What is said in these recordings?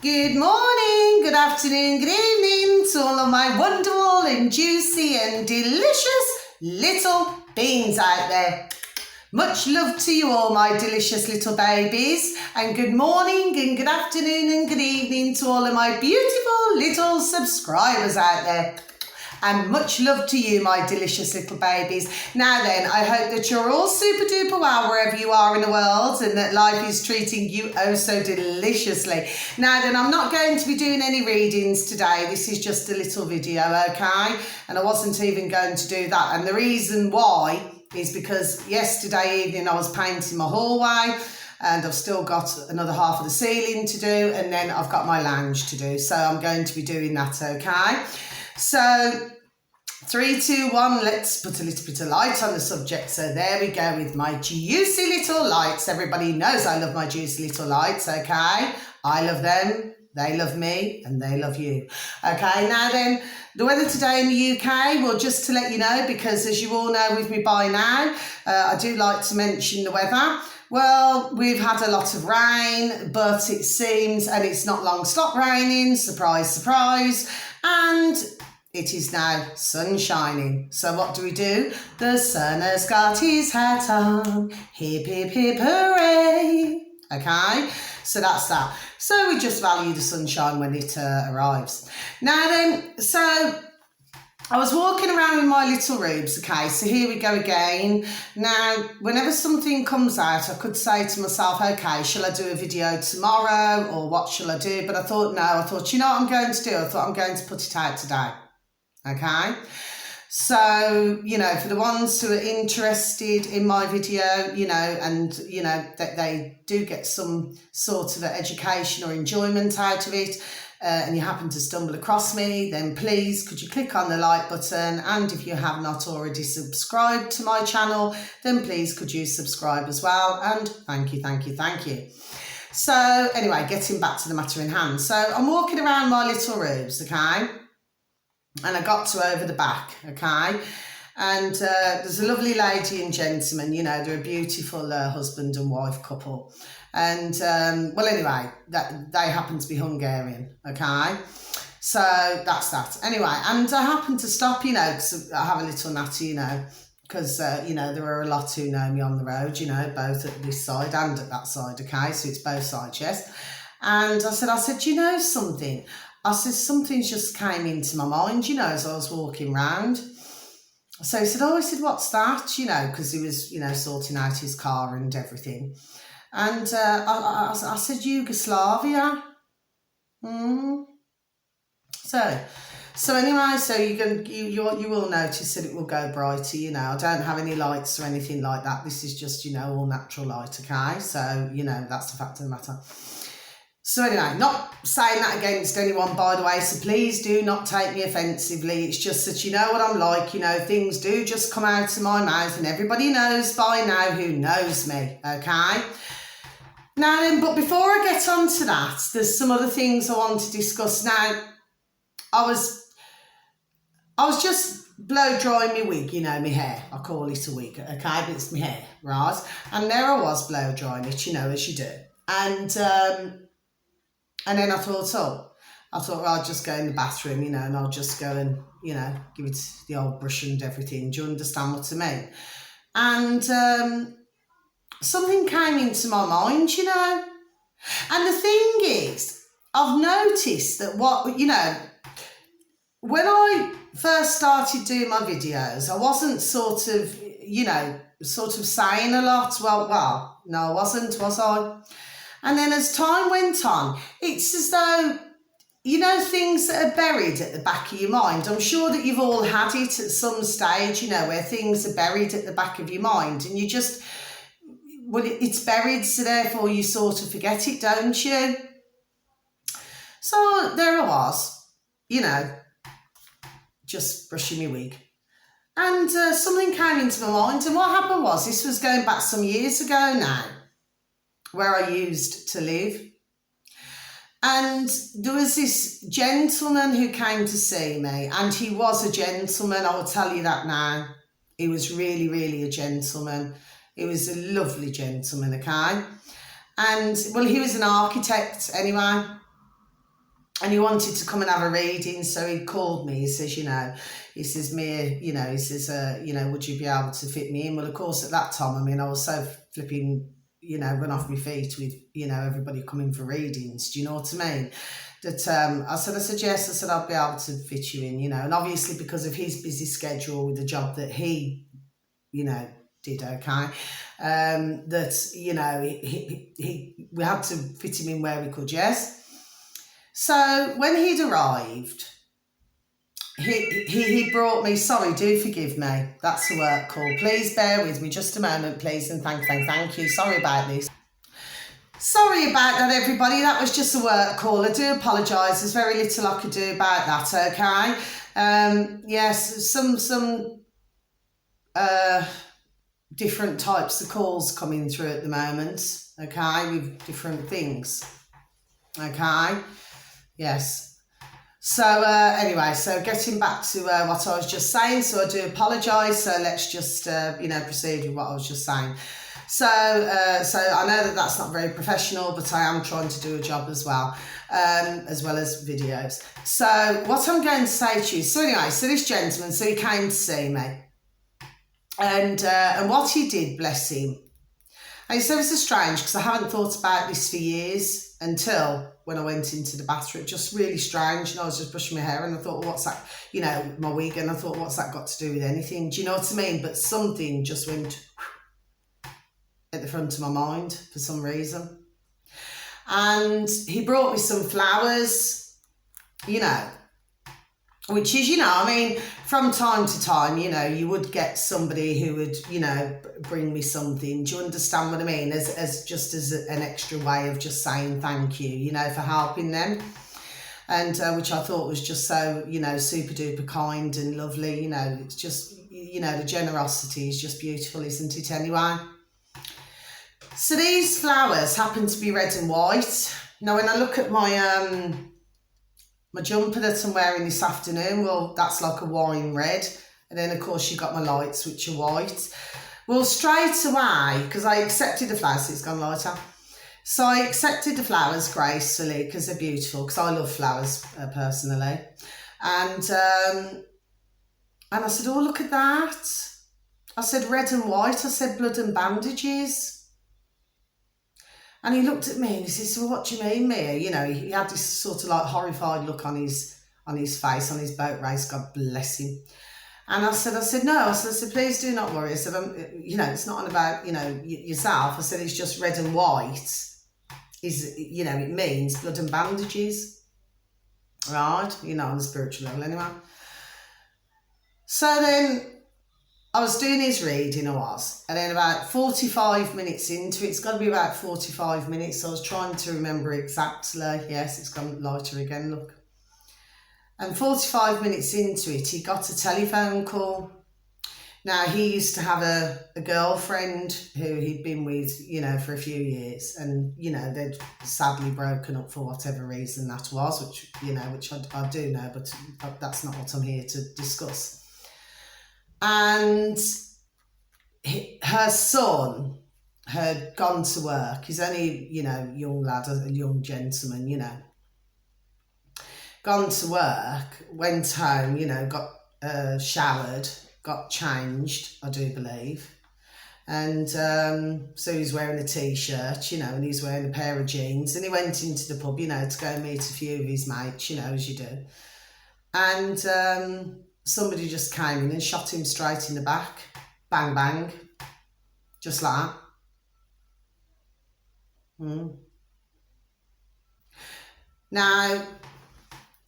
Good morning, good afternoon, good evening to all of my wonderful and juicy and delicious little beans out there. Much love to you all, my delicious little babies, and good morning and good afternoon and good evening to all of my beautiful little subscribers out there. And much love to you, my delicious little babies. Now then, I hope that you're all super duper well wherever you are in the world and that life is treating you oh so deliciously. Now then, I'm not going to be doing any readings today. This is just a little video, okay? And I wasn't even going to do that. And the reason why is because yesterday evening I was painting my hallway and I've still got another half of the ceiling to do, and then I've got my lounge to do. So I'm going to be doing that, okay? So 3, 2, 1, let's put a little bit of light on the subject. So there we go with my juicy little lights. Everybody knows I love my juicy little lights, okay? I love them, they love me, and they love you. Okay, now then, the weather today in the UK, well, just to let you know, because as you all know with me by now, I do like to mention the weather. Well, we've had a lot of rain, but it seems, and it's not long stopped raining, surprise, surprise, and it is now sun shining. So what do? The sun has got his hat on, hip, hip, hip, hooray. Okay, so that's that. So we just value the sunshine when it arrives. Now then, so I was walking around with my little rubes, okay, so here we go again. Now, whenever something comes out, I could say to myself, okay, shall I do a video tomorrow or what shall I do? But I thought, you know what I'm going to do? I thought I'm going to put it out today, okay? So, you know, for the ones who are interested in my video, you know, and, you know, that they do get some sort of education or enjoyment out of it, and you happen to stumble across me, then please could you click on the like button, and if you have not already subscribed to my channel, then please could you subscribe as well, and thank you, thank you, thank you. So anyway, getting back to the matter in hand. So I'm walking around my little rooms, okay, and I got to over the back, okay, and there's a lovely lady and gentleman, you know, they're a beautiful husband and wife couple. And, well, anyway, they happen to be Hungarian, okay? So that's that. Anyway, and I happened to stop, you know, because I have a little natter, you know, because, you know, there are a lot who know me on the road, you know, both at this side and at that side, okay? So it's both sides, yes? And I said, you know something? I said, something just came into my mind, you know, as I was walking round. So he said, oh, I said, what's that? You know, because he was, you know, sorting out his car and everything. And I said, Yugoslavia. So anyway, so you will notice that it will go brighter, you know. I don't have any lights or anything like that. This is just, you know, all natural light, okay? So, you know, that's the fact of the matter. So anyway, not saying that against anyone, by the way, so please do not take me offensively. It's just that you know what I'm like, you know, things do just come out of my mouth, and everybody knows by now who knows me, okay? Now then, but before I get on to that, there's some other things I want to discuss. Now, I was just blow drying my wig, you know, my hair. I call it a wig, okay, but it's my hair, right? And there I was blow drying it, you know, as you do. And then I thought, well, I'll just go in the bathroom, you know, and I'll just go and, you know, give it the old brush and everything. Do you understand what I mean? And something came into my mind, you know. And the thing is, I've noticed that when I first started doing my videos, I wasn't sort of saying a lot. Well, no, I wasn't, was I? And then as time went on, it's as though, you know, things that are buried at the back of your mind. I'm sure that you've all had it at some stage, you know, where things are buried at the back of your mind and you just, well, it's buried, so therefore you sort of forget it, don't you? So there I was, you know, just brushing my wig. And something came into my mind, and what happened was, this was going back some years ago now, where I used to live. And there was this gentleman who came to see me, and he was a gentleman, I will tell you that now. He was really, really a gentleman. He was a lovely gentleman, okay? And, well, he was an architect anyway. and he wanted to come and have a reading, so he called me. He says, he says, Mia, he says, would you be able to fit me in? Well, of course, at that time, I mean, I was so flipping, run off my feet with, everybody coming for readings. Do you know what I mean? That I said, yes. I said, I'll be able to fit you in, and obviously because of his busy schedule with the job that he, did, okay, that, we had to fit him in where we could, yes. So when he'd arrived, he brought me, sorry, do forgive me, that's a work call. Please bear with me just a moment, please, and thank you. Sorry about this. Sorry about that, everybody. That was just a work call. I do apologise. There's very little I could do about that, okay? Yes, some different types of calls coming through at the moment, okay, with different things, okay? Yes. So anyway, so getting back to what I was just saying, so I do apologise. So let's just, proceed with what I was just saying. So I know that that's not very professional, but I am trying to do a job as well as videos. So what I'm going to say to you, so anyway, so this gentleman, so he came to see me. And what he did, bless him, and he said, this is strange because I haven't thought about this for years until when I went into the bathroom. Just really strange. And I was just brushing my hair and I thought, well, what's that? My wig, and I thought, what's that got to do with anything? Do you know what I mean? But something just went at the front of my mind for some reason. And he brought me some flowers, which is, I mean, from time to time, you would get somebody who would, bring me something. Do you understand what I mean? As an extra way of just saying thank you, for helping them. And which I thought was just so, super duper kind and lovely. It's just, the generosity is just beautiful, isn't it, anyway? So these flowers happen to be red and white. Now, when I look at my jumper that I'm wearing this afternoon, well, that's like a wine red. And then, of course, you've got my lights, which are white. Well, straight away, because I accepted the flowers, so it's gone lighter. So I accepted the flowers gracefully because they're beautiful, because I love flowers personally. And I said, oh, look at that. I said, red and white. I said, blood and bandages. And he looked at me and he said, so what do you mean, Mia? He had this sort of like horrified look on his face, on his boat race, God bless him. And I said, no. I said, please do not worry. I said, it's not about, yourself. I said, it's just red and white. It means blood and bandages. Right? On the spiritual level anyway. So then I was doing his reading, and then about 45 minutes into it, it's got to be about 45 minutes, so I was trying to remember exactly. Yes, it's gone lighter again, look. And 45 minutes into it, he got a telephone call. Now, he used to have a girlfriend who he'd been with, for a few years, and, they'd sadly broken up for whatever reason that was, which I do know, but that's not what I'm here to discuss. And her son had gone to work. He's only, young lad, a young gentleman, Gone to work, went home, got showered, got changed, I do believe. And so he's wearing a T-shirt, and he's wearing a pair of jeans. And he went into the pub, to go and meet a few of his mates, as you do. And somebody just came in and shot him straight in the back. Bang, bang. Just like that. Now,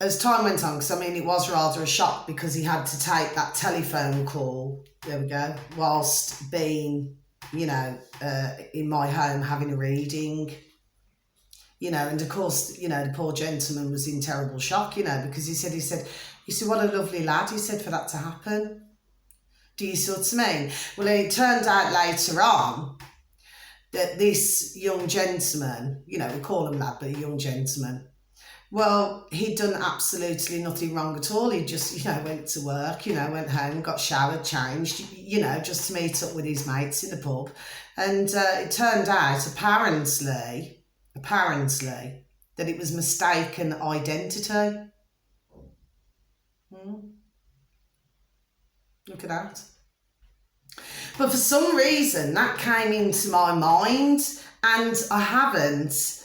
as time went on, because it was rather a shock because he had to take that telephone call, there we go, whilst being, in my home having a reading, and of course, the poor gentleman was in terrible shock, because he said, what a lovely lad, he said, for that to happen. Do you see what I mean? Well, it turned out later on that this young gentleman, we call him lad, but a young gentleman, well, he'd done absolutely nothing wrong at all. He just, went to work, went home, got showered, changed, just to meet up with his mates in the pub. And it turned out, apparently, that it was mistaken identity. Look at that. But for some reason, that came into my mind, and I haven't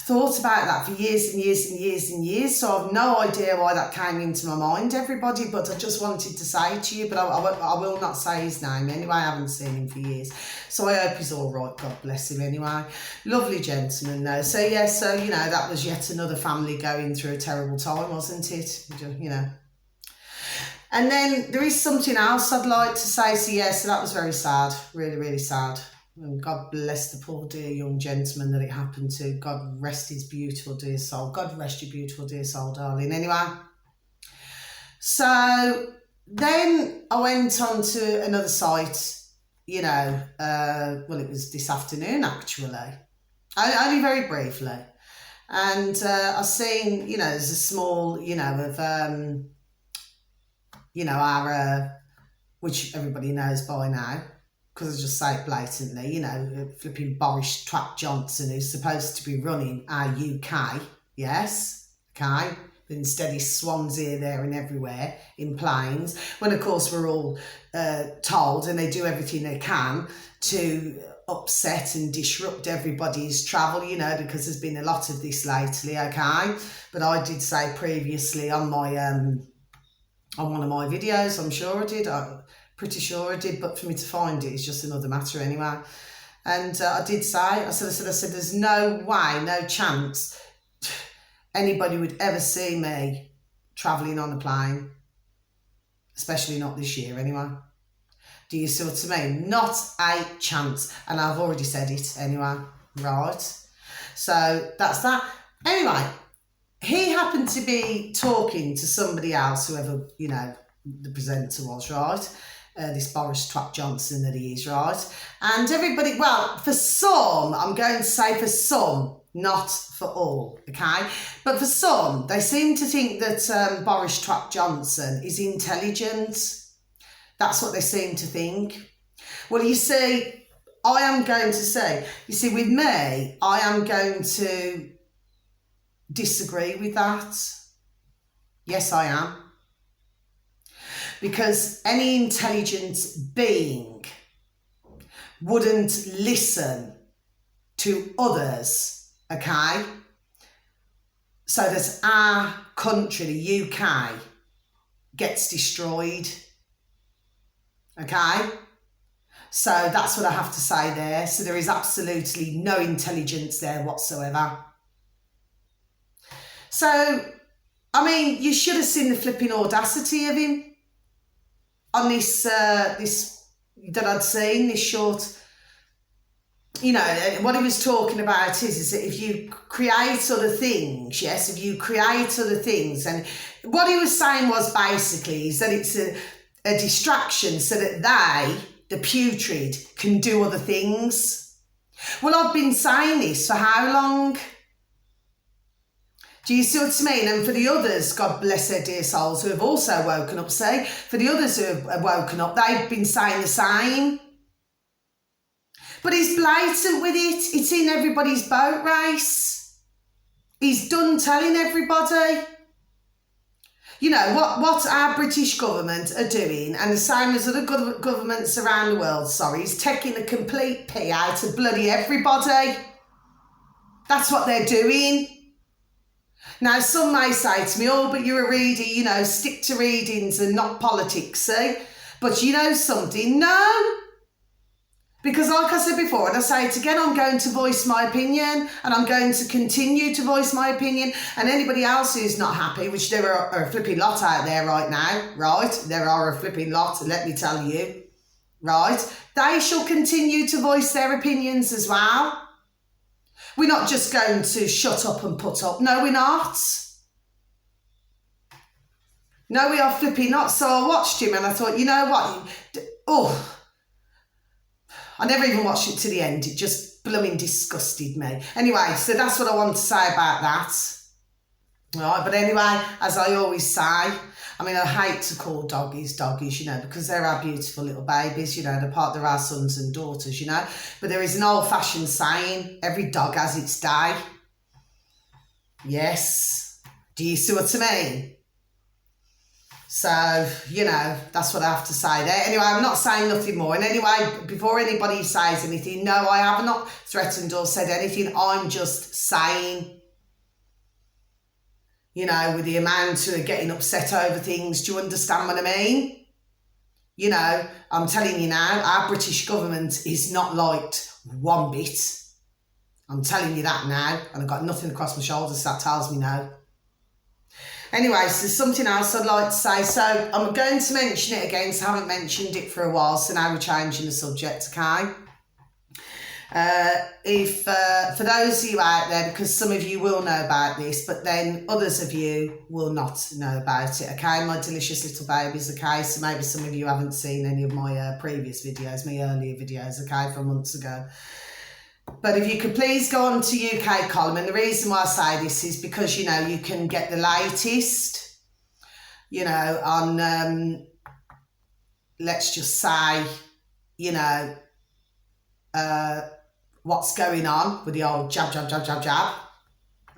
thought about that for years and years and years and years, so I've no idea why that came into my mind, everybody, but I just wanted to say to you, but I will not say his name anyway. I haven't seen him for years, so I hope he's all right. God bless him anyway. Lovely gentleman though. So yeah, so you know, that was yet another family going through a terrible time, wasn't it? You know. And then there is something else I'd like to say. So yeah, so that was very sad, really, really sad. And God bless the poor dear young gentleman that it happened to. God rest his beautiful dear soul. God rest your beautiful dear soul, darling. Anyway, so then I went on to another site, you know, well, it was this afternoon actually, only very briefly. And I seen, you know, there's a small, you know, of, you know, our, which everybody knows by now, because I just say it blatantly, you know, flipping Boris Twat Johnson, who's supposed to be running our UK, yes, okay, but instead he swans here, there and everywhere in planes, when of course we're all told, and they do everything they can to upset and disrupt everybody's travel, you know, because there's been a lot of this lately, okay, but I did say previously on my, on one of my videos, I'm sure I did, pretty sure I did, but for me to find it is just another matter anyway. And I did say, I said, there's no way, no chance anybody would ever see me travelling on a plane, especially not this year anyway. Do you see what I mean? Not a chance. And I've already said it anyway, right? So that's that. Anyway, he happened to be talking to somebody else, whoever, you know, the presenter was, right? This Boris Twat Johnson that he is, right? And everybody, well, for some, I'm going to say for some, not for all, okay? But for some, they seem to think that Boris Twat Johnson is intelligent. That's what they seem to think. Well, you see, I am going to say, you see, with me, I am going to disagree with that. Yes, I am. Because any intelligent being wouldn't listen to others, okay? So that our country, the UK, gets destroyed, okay? So that's what I have to say there. So there is absolutely no intelligence there whatsoever. So, I mean, you should have seen the flipping audacity of him on this, this that I'd seen, this short, you know, what he was talking about is that if you create other things, yes, if you create other things, and what he was saying was basically is that it's a distraction so that they, the putrid, can do other things. Well, I've been saying this for how long? Do you see what I mean? And for the others, God bless their dear souls, who have also woken up, say, for the others who have woken up, they've been saying the same. But he's blatant with it. It's in everybody's boat race. He's done telling everybody. You know, what our British government are doing, and the same as other governments around the world, sorry, is taking a complete pee out of bloody everybody. That's what they're doing. Now, some may say to me, oh, but you're a reader, you know, stick to readings and not politics, see? But you know something? No. Because like I said before, and I say it again, I'm going to voice my opinion, and I'm going to continue to voice my opinion, and anybody else who's not happy, which there are a flipping lot out there right now, right? There are a flipping lot, let me tell you, right? They shall continue to voice their opinions as well. We're not just going to shut up and put up. No, we're not. No, we are flipping not. So I watched him and I thought, you know what? Oh, I never even watched it to the end. It just blooming disgusted me. Anyway, so that's what I want to say about that. Right, but anyway, as I always say, I mean, I hate to call doggies, you know, because they're our beautiful little babies, you know, they're our sons and daughters, you know. But there is an old-fashioned saying, every dog has its day. Yes. Do you see what I mean? So, you know, that's what I have to say there. Anyway, I'm not saying nothing more. And anyway, before anybody says anything, no, I have not threatened or said anything. I'm just saying, you know, with the amount who are getting upset over things, do you understand what I mean? You know, I'm telling you now, our British government is not liked one bit. I'm telling you that now, and I've got nothing across my shoulders that tells me no. Anyway, so there's something else I'd like to say. So I'm going to mention it again, so I haven't mentioned it for a while, so now we're changing the subject, okay? For those of you out there, because some of you will know about this, but then others of you will not know about it, okay? My delicious little babies, okay? So maybe some of you haven't seen any of my previous videos, my earlier videos, okay, from months ago. But if you could please go on to UK column, and the reason why I say this is because, you know, you can get the latest, you know, on, let's just say, you know, what's going on with the old jab.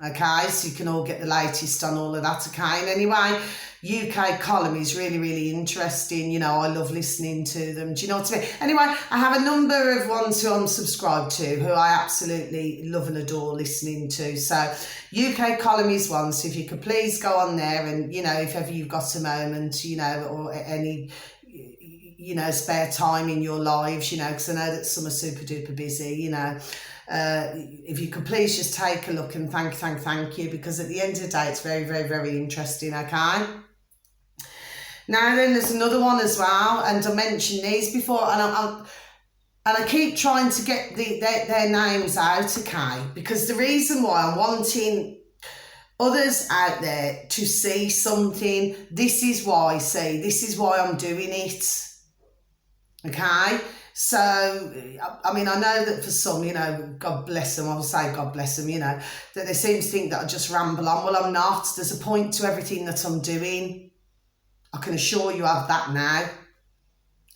Okay, so you can all get the latest on all of that, okay? And anyway, UK column is really, really interesting. You know, I love listening to them. Do you know what I mean? Anyway, I have a number of ones who I'm subscribed to who I absolutely love and adore listening to. So UK column is one. So if you could please go on there and, you know, if ever you've got a moment, you know, or any, you know, spare time in your lives, you know, because I know that some are super duper busy, you know. If you could please just take a look and thank you, because at the end of the day, it's very, very, very interesting, okay? Now then, there's another one as well, and I mentioned these before, and I keep trying to get their names out, okay? Because the reason why I'm wanting others out there to see something, this is why I'm doing it, okay? So, I mean, I know that for some, you know, God bless them, I will say God bless them, you know, that they seem to think that I just ramble on. Well, I'm not. There's a point to everything that I'm doing. I can assure you of that now,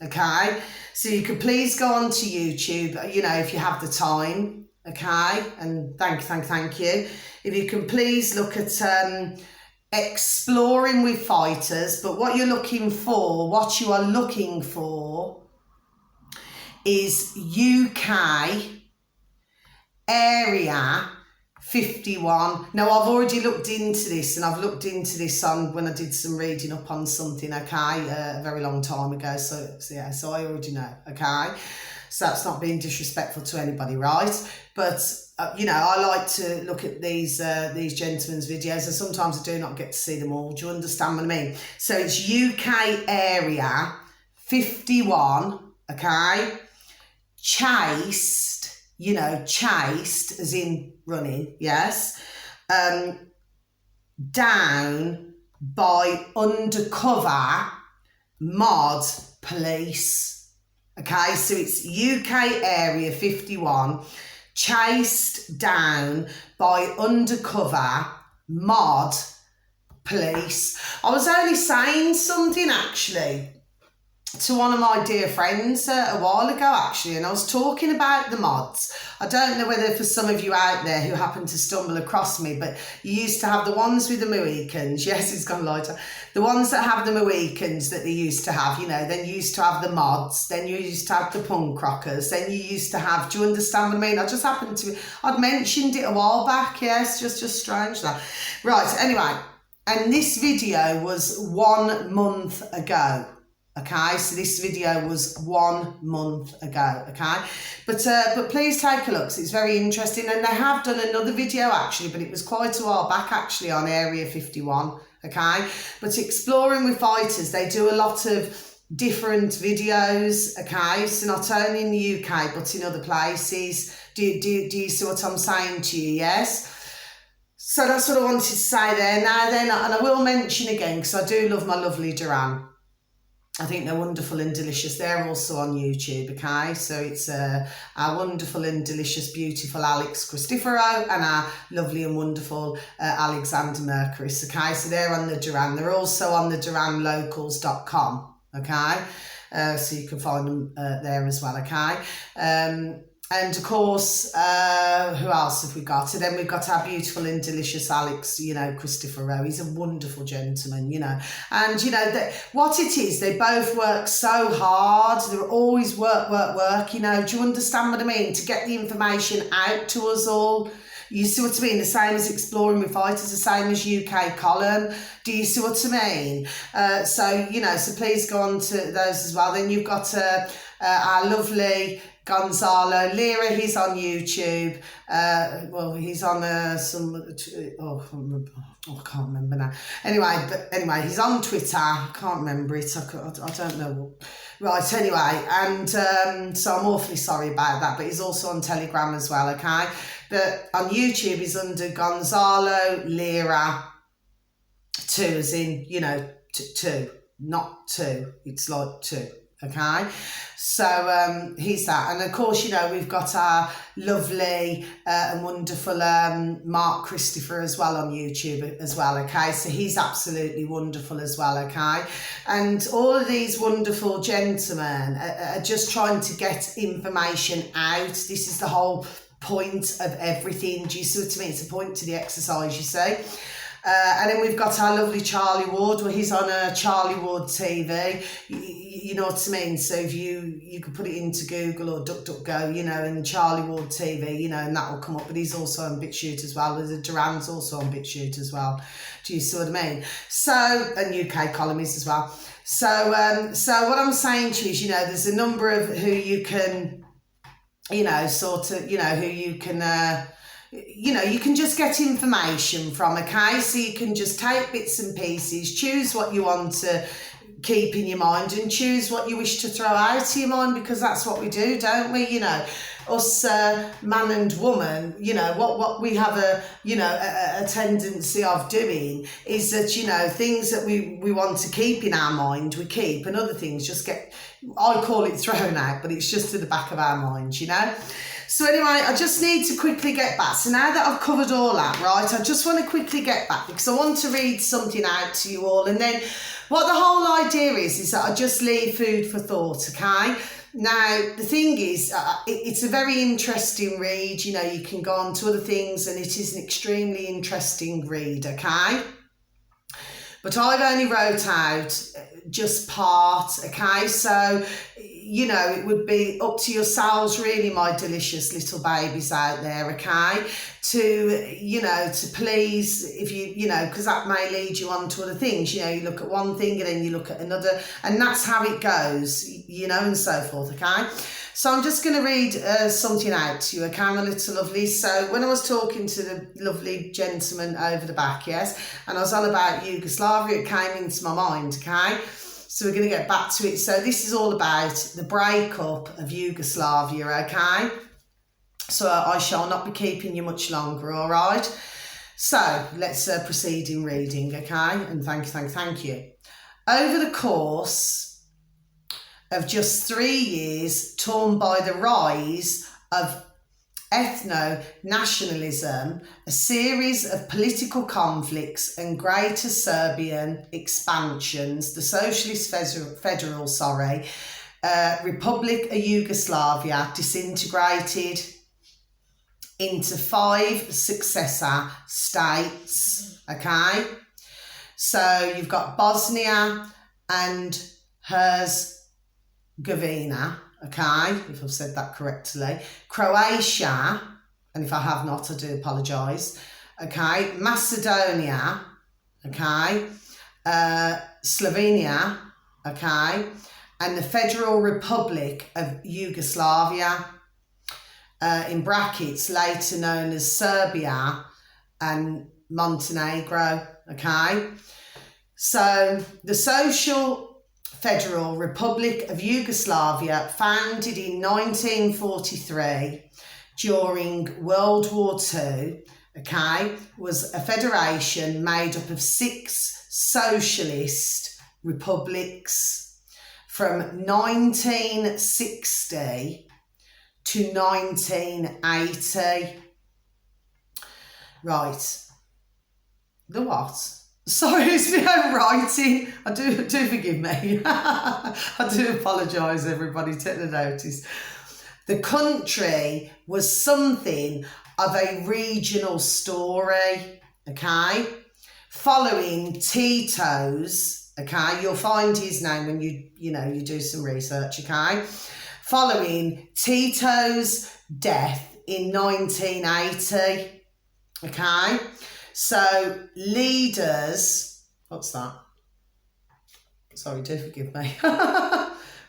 okay? So you could please go on to YouTube, you know, if you have the time, okay? And thank you. If you can please look at Exploring with Fighters, but what you are looking for is UK Area 51. Now, I've already looked into this, and I've looked into this on when I did some reading up on something, okay, a very long time ago. So yeah, so I already know, okay. So that's not being disrespectful to anybody, right? But you know, I like to look at these gentlemen's videos, and sometimes I do not get to see them all. Do you understand what I mean? So it's UK Area 51, okay. Chased, you know, chased as in running, yes, down by undercover mod police, okay, so it's UK Area 51, chased down by undercover mod police. I was only saying something actually to one of my dear friends a while ago, actually, and I was talking about the mods. I don't know whether for some of you out there who happen to stumble across me, but you used to have the ones with the Mohicans. Yes, it's gone lighter. The ones that have the Mohicans that they used to have, you know, then you used to have the mods, then you used to have the punk rockers, then you used to have, do you understand what I mean? I just happened to, I'd mentioned it a while back, yes, just strange that. Right, anyway, and this video was 1 month ago. Okay, so this video was 1 month ago, okay? But please take a look, because it's very interesting. And they have done another video, actually, but it was quite a while back, actually, on Area 51, okay? But Exploring with Fighters, they do a lot of different videos, okay? So not only in the UK, but in other places. Do you see what I'm saying to you, yes? So that's what I wanted to say there. Now then, and I will mention again, because I do love my lovely Duran. I think they're wonderful and delicious. They're also on YouTube, okay? So it's our wonderful and delicious, beautiful Alex Christoforo and our lovely and wonderful Alexander Mercuris, okay? So they're on the Duran. They're also on the DuranLocals.com, okay? So you can find them there as well, okay? And of course, who else have we got? So then we've got our beautiful and delicious Alex, Christoforo. He's a wonderful gentleman, And, what it is, they both work so hard. They're always work. Do you understand what I mean? To get the information out to us all. You see what I mean? The same as Exploring with Fighters, the same as UK Column. Do you see what I mean? So please go on to those as well. Then you've got our lovely Gonzalo Lira. He's on YouTube. He's on I can't remember now. Anyway, he's on Twitter. I can't remember it. I don't know. Right, anyway, and so I'm awfully sorry about that, but he's also on Telegram as well, okay? But on YouTube, he's under Gonzalo Lira 2, as in, two, not two. It's like 2. Okay, so he's that, and of course we've got our lovely and wonderful Mark Christopher as well on YouTube as well. Okay, so he's absolutely wonderful as well. Okay, and all of these wonderful gentlemen are just trying to get information out. This is the whole point of everything. Do you see what I mean? It's a point to the exercise, you see. And then we've got our lovely Charlie Ward. Well, he's on a Charlie Ward TV. You know what I mean? So if you can put it into Google or DuckDuckGo, and Charlie Ward TV, and that will come up. But he's also on BitChute as well. The Duran's also on BitChute as well. Do you see what I mean? So, and UK Columnist as well. So what I'm saying to you is, there's a number of who you can, who you can... you can just get information from, okay? So you can just take bits and pieces, choose what you want to keep in your mind and choose what you wish to throw out of your mind, because that's what we do, don't we? Us man and woman, what we have a tendency of doing is that, things that we want to keep in our mind, we keep, and other things just get, I call it thrown out, but it's just to the back of our minds, So anyway, I just need to quickly get back. So now that I've covered all that, right, I just want to quickly get back because I want to read something out to you all. And then what the whole idea is that I just leave food for thought, okay? Now, the thing is, it's a very interesting read. You can go on to other things and it is an extremely interesting read, okay? But I've only wrote out just part, okay? So, it would be up to yourselves, really, my delicious little babies out there, okay? To please, if because that may lead you on to other things. You look at one thing and then you look at another, and that's how it goes, and so forth, okay? So I'm just going to read something out to you, okay, my little lovely. So when I was talking to the lovely gentleman over the back, yes, and I was on about Yugoslavia, it came into my mind, okay? So we're going to get back to it. So this is all about the breakup of Yugoslavia, okay? So I shall not be keeping you much longer, all right? So let's proceed in reading, okay? And thank you. Over the course of just 3 years, torn by the rise of ethno-nationalism, a series of political conflicts and greater Serbian expansions, the Socialist Federal Republic of Yugoslavia disintegrated into 5 successor states, okay? So you've got Bosnia and Herzegovina, okay, if I've said that correctly, Croatia, and if I have not, I do apologise, okay, Macedonia, okay, Slovenia, okay, and the Federal Republic of Yugoslavia, in brackets, later known as Serbia and Montenegro, okay. So the Social Federal Republic of Yugoslavia, founded in 1943 during World War II, okay, was a federation made up of 6 socialist republics. from 1960 to 1980. Right. The what? Sorry, it's my own writing. Do forgive me. I do apologise, everybody. Take the notice. The country was something of a regional story, okay? Following Tito's, okay? You'll find his name when you do some research, okay? Following Tito's death in 1980, okay? So leaders, what's that? Sorry, do forgive me.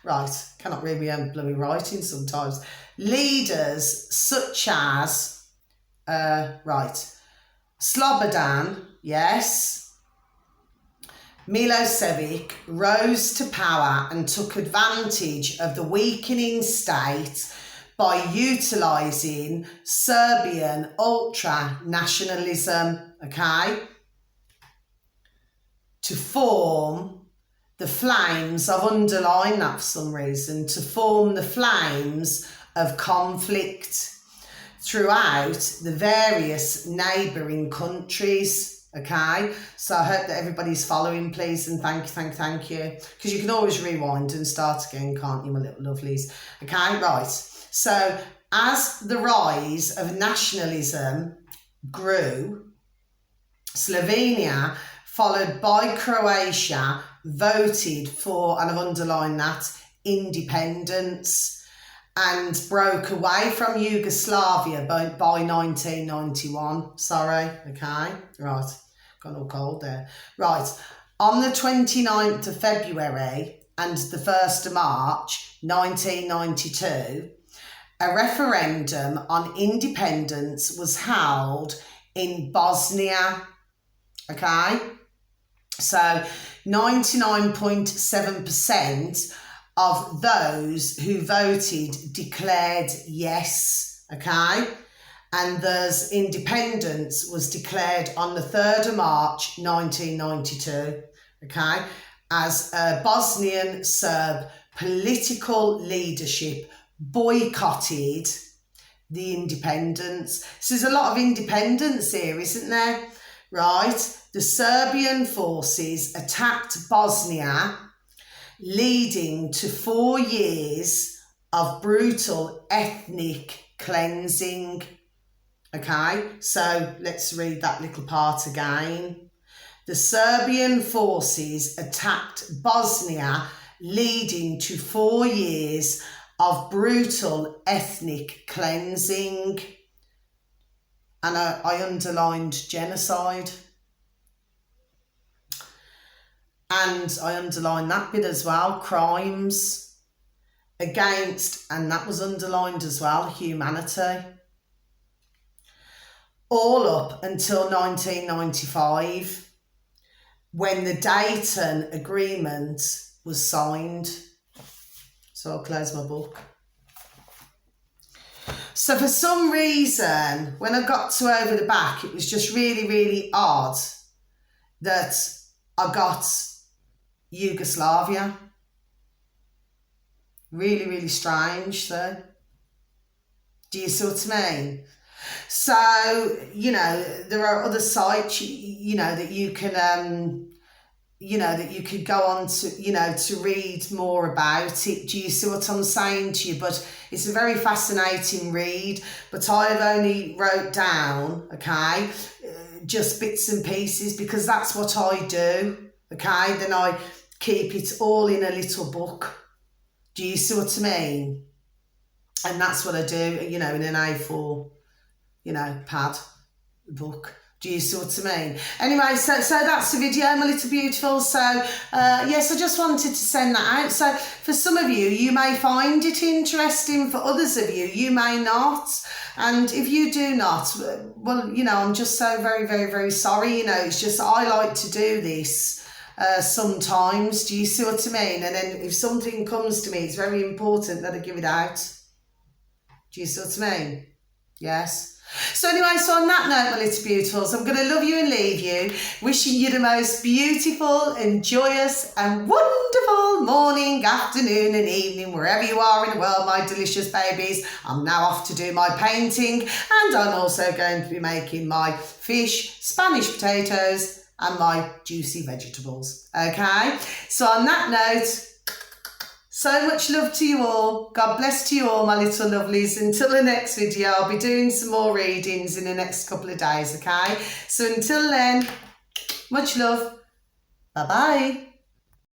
Right, cannot read my own bloody writing sometimes. Leaders such as, Slobodan, yes, Milosevic rose to power and took advantage of the weakening state by utilising Serbian ultra-nationalism, okay, to form the flames. I've underlined that for some reason, to form the flames of conflict throughout the various neighbouring countries, okay? So I hope that everybody's following, please, and thank you. Because you can always rewind and start again, can't you, my little lovelies? Okay, right. So as the rise of nationalism grew, Slovenia, followed by Croatia, voted for, and I've underlined that, independence and broke away from Yugoslavia by 1991. Sorry, okay? Right, got all cold there. Right, on the 29th of February and the 1st of March 1992, a referendum on independence was held in Bosnia, okay? So 99.7% of those who voted declared yes, okay? And thus independence was declared on the 3rd of March 1992, okay? As a Bosnian Serb political leadership boycotted the independence. So there's a lot of independence here, isn't there? Right? The Serbian forces attacked Bosnia, leading to 4 years of brutal ethnic cleansing. Okay, so let's read that little part again. The Serbian forces attacked Bosnia, leading to 4 years of brutal ethnic cleansing. And I underlined genocide. And I underlined that bit as well, crimes against, and that was underlined as well, humanity. All up until 1995, when the Dayton Agreement was signed. So I'll close my book. So for some reason, when I got to over the back, it was just really, really odd that I got Yugoslavia. Really, really strange though. Do you see what I mean? So, there are other sites, that you can, that you could go on to, to read more about it. Do you see what I'm saying to you? But it's a very fascinating read. But I've only wrote down, okay, just bits and pieces because that's what I do, okay? Then I keep it all in a little book. Do you see what I mean? And that's what I do, in an A4, pad book. Do you see what I mean? Anyway, so that's the video, my little beautiful. So, yes, I just wanted to send that out. So for some of you, you may find it interesting. For others of you, you may not. And if you do not, well, I'm just so very, very, very sorry. It's just I like to do this sometimes. Do you see what I mean? And then if something comes to me, it's very important that I give it out. Do you see what I mean? Yes. So anyway, so on that note, my little beautifuls, I'm going to love you and leave you, wishing you the most beautiful and joyous and wonderful morning, afternoon and evening, wherever you are in the world, my delicious babies. I'm now off to do my painting, and I'm also going to be making my fish, Spanish potatoes and my juicy vegetables. Okay, so on that note, so much love to you all. God bless to you all, my little lovelies. Until the next video, I'll be doing some more readings in the next couple of days, okay? So until then, much love. Bye-bye.